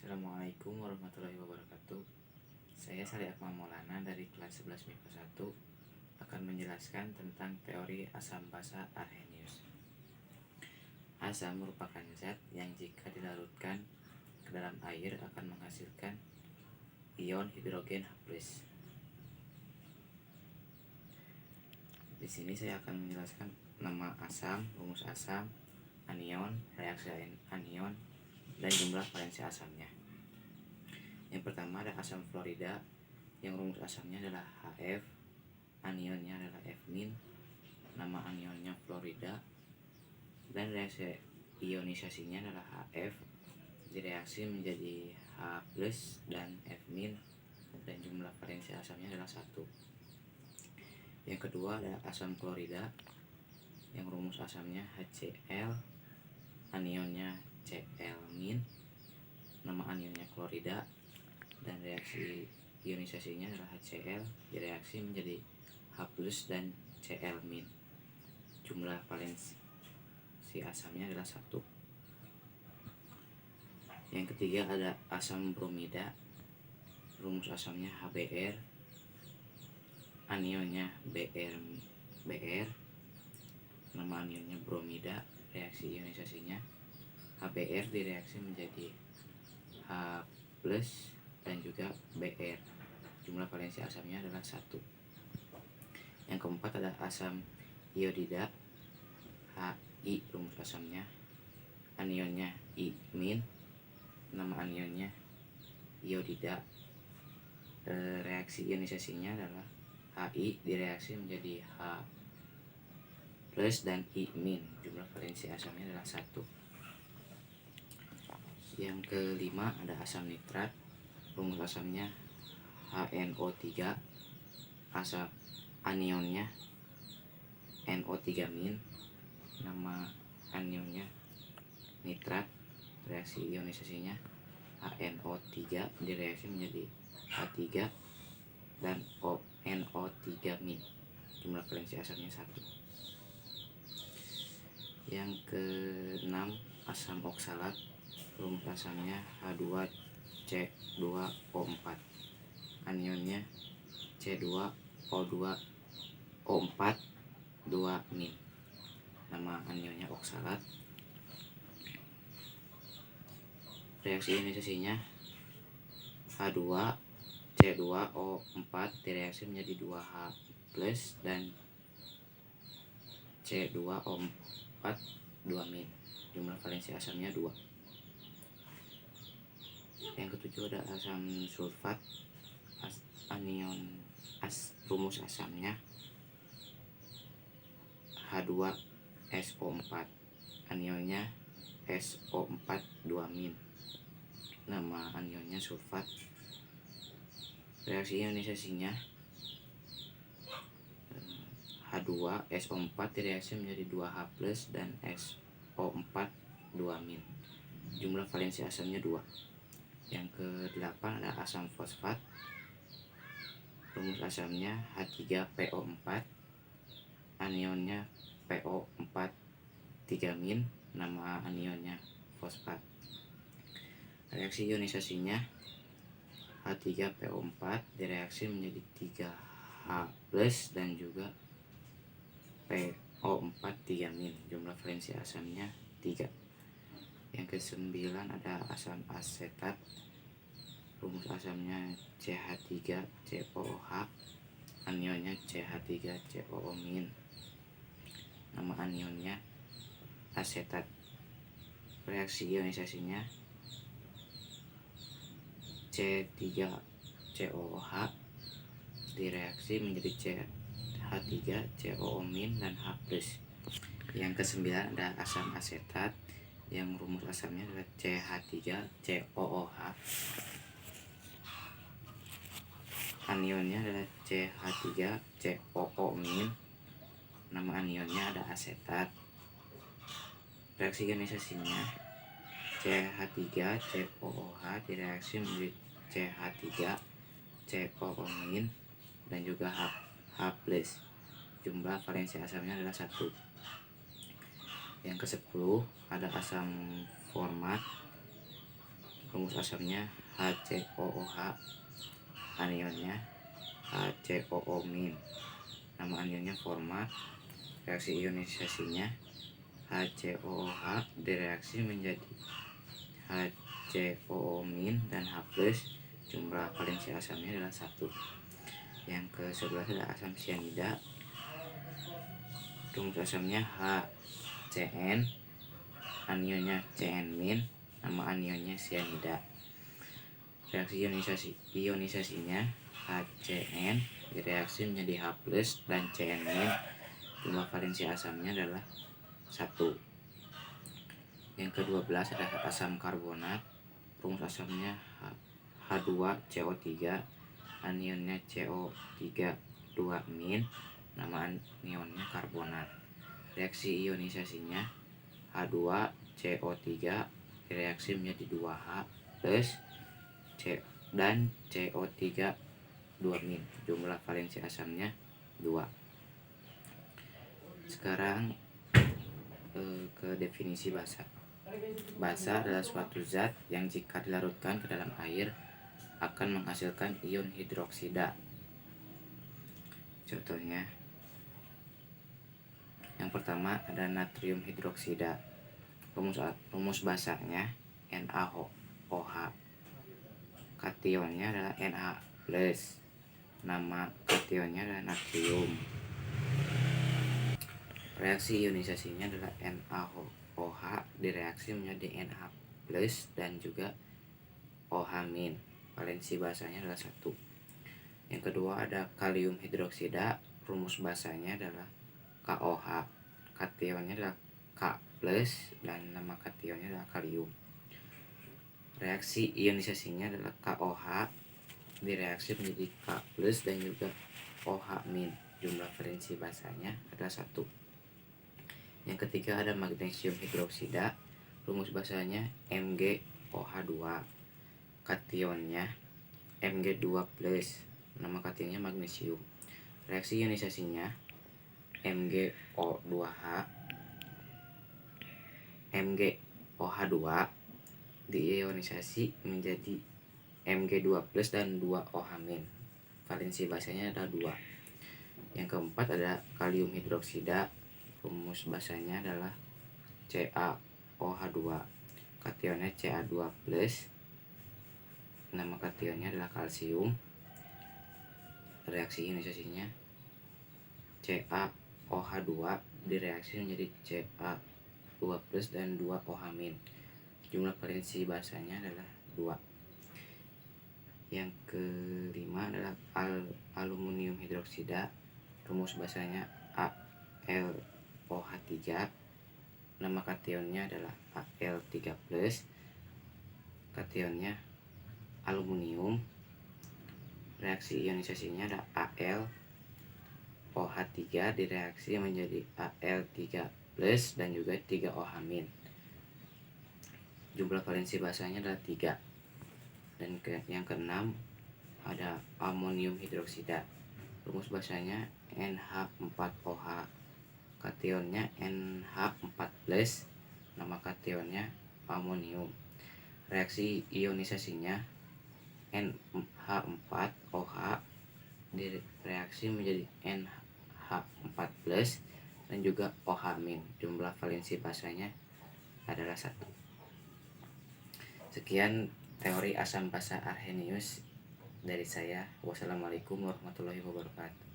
Assalamualaikum warahmatullahi wabarakatuh. Saya Salih Akmal Maulana dari kelas 11 MIPA 1 akan menjelaskan tentang teori asam basa Arrhenius. Asam merupakan zat yang jika dilarutkan ke dalam air akan menghasilkan ion hidrogen H+. Di sini saya akan menjelaskan nama asam, rumus asam, anion, reaksi anion, dan jumlah valensi asamnya. Yang pertama ada asam fluorida, yang rumus asamnya adalah HF, anionnya adalah F-, nama anionnya fluorida, dan reaksi ionisasinya adalah HF, direaksi menjadi H+ dan F-, dan jumlah valensi asamnya adalah 1. Yang kedua ada asam klorida, yang rumus asamnya HCl, anionnya Cl-, nama anionnya klorida, dan reaksi ionisasinya adalah HCl, direaksi menjadi H+ dan Cl-. Jumlah valensi asamnya adalah 1. Yang ketiga ada asam bromida, rumus asamnya HBr, anionnya Br, nama anionnya bromida, reaksi ionisasinya HBr direaksi menjadi H+ dan juga Br. Jumlah valensi asamnya adalah 1. Yang keempat ada asam iodida, Hi rumus asamnya, anionnya I-, nama anionnya iodida, reaksi ionisasinya adalah Hi direaksi menjadi H+ dan I-. Jumlah valensi asamnya adalah 1. Yang kelima ada asam nitrat, rumus asamnya HNO3, asam anionnya NO3-, nama anionnya nitrat, reaksi ionisasinya HNO3 direaksi menjadi H3 dan NO3-. Jumlah valensi asamnya 1. Yang keenam asam oksalat, rumus asamnya H2C2O4, anionnya C2O2O4 2-, nama anionnya oksalat, reaksi ionisasinya H2C2O4 direaksi menjadi 2H+ dan C2O4 2-. Jumlah valensi asamnya 2. Yang ketujuh ada asam sulfat, rumus asamnya H2SO4, anionnya SO4 2-, nama anionnya sulfat, reaksi ionisasinya H2SO4 direaksi menjadi 2H+ dan SO4 2-. Jumlah valensi asamnya 2. Yang ke-8 ada asam fosfat, rumus asamnya H3PO4, anionnya PO4 3-, nama anionnya fosfat, reaksi ionisasinya H3PO4 direaksi menjadi 3H+ dan juga PO4 3-. Jumlah valensi asamnya 3. Yang ke-9 ada asam asetat, rumus asamnya CH3COOH, anionnya CH3COO-, nama anionnya asetat, reaksi ionisasinya C3COOH direaksi menjadi CH3COO- dan H+. Yang ke-9 ada asam asetat, yang rumus asamnya adalah CH3COOH, anionnya adalah CH3COO-, nama anionnya ada asetat, reaksi ionisasinya CH3COOH direaksi menjadi CH3COO- dan juga H+. Jumlah valensi asamnya adalah 1. Yang ke-10 ada asam format, rumus asamnya HCOOH, anionnya HCOO-. Nama anionnya format. Reaksi ionisasinya HCOOH direaksi menjadi HCOO- dan H+. Jumlah valensi asamnya adalah 1. Yang ke-11 adalah asam sianida. Rumus asamnya HCN, anionnya CN-. Nama anionnya sianida. Reaksi ionisasinya HCN direaksi menjadi H+ dan CN-. Jumlah valensi asamnya adalah 1. Yang ke-12 adalah asam karbonat. Rumus asamnya H2CO3, anionnya CO3 2-. Nama anionnya karbonat. Reaksi ionisasinya H2CO3 direaksi menjadi 2H+ dan CO3 2-. Jumlah valensi asamnya 2. Sekarang ke definisi basa. Basa adalah suatu zat yang jika dilarutkan ke dalam air akan menghasilkan ion hidroksida. Contohnya, yang pertama ada natrium hidroksida. Rumus basanya NaOH. Kationnya adalah Na+. Nama kationnya adalah natrium. Reaksi ionisasinya adalah NaOH direaksi menjadi Na+ dan juga OH-. Valensi basanya adalah 1. Yang kedua ada kalium hidroksida. Rumus basanya adalah KOH. Kationnya adalah K+ dan nama kationnya adalah kalium. Reaksi ionisasinya adalah KOH direaksi menjadi K+ dan juga OH-. Jumlah valensi basanya adalah 1. Yang ketiga ada magnesium hidroksida. Rumus basanya MgOH2. Kationnya Mg2+. Nama kationnya magnesium. Reaksi ionisasinya MgO2H MgOH2 diionisasi menjadi Mg2+ dan 2OH-. Valensi basanya adalah 2. Yang keempat ada kalium hidroksida. Rumus basanya adalah CaOH2. Kationnya Ca2+. Nama kationnya adalah kalsium. Reaksi ionisasinya CaOH2 direaksi menjadi Ca2+ dan 2OH-. Jumlah valensi basanya adalah 2. Yang kelima adalah aluminium hidroksida. Rumus basanya AlOH3. Nama kationnya adalah Al3+. Kationnya aluminium. Reaksi ionisasinya ada AlOH3 direaksi menjadi Al3+ dan juga 3OH-. Jumlah valensi basanya adalah 3. Dan yang keenam ada amonium hidroksida. Rumus basanya NH4OH. Kationnya NH4+. Nama kationnya amonium. Reaksi ionisasinya NH4OH direaksi menjadi NH4+ dan juga OH-. Jumlah valensi basanya adalah 1. Sekian teori asam basa Arrhenius dari saya. Wassalamualaikum warahmatullahi wabarakatuh.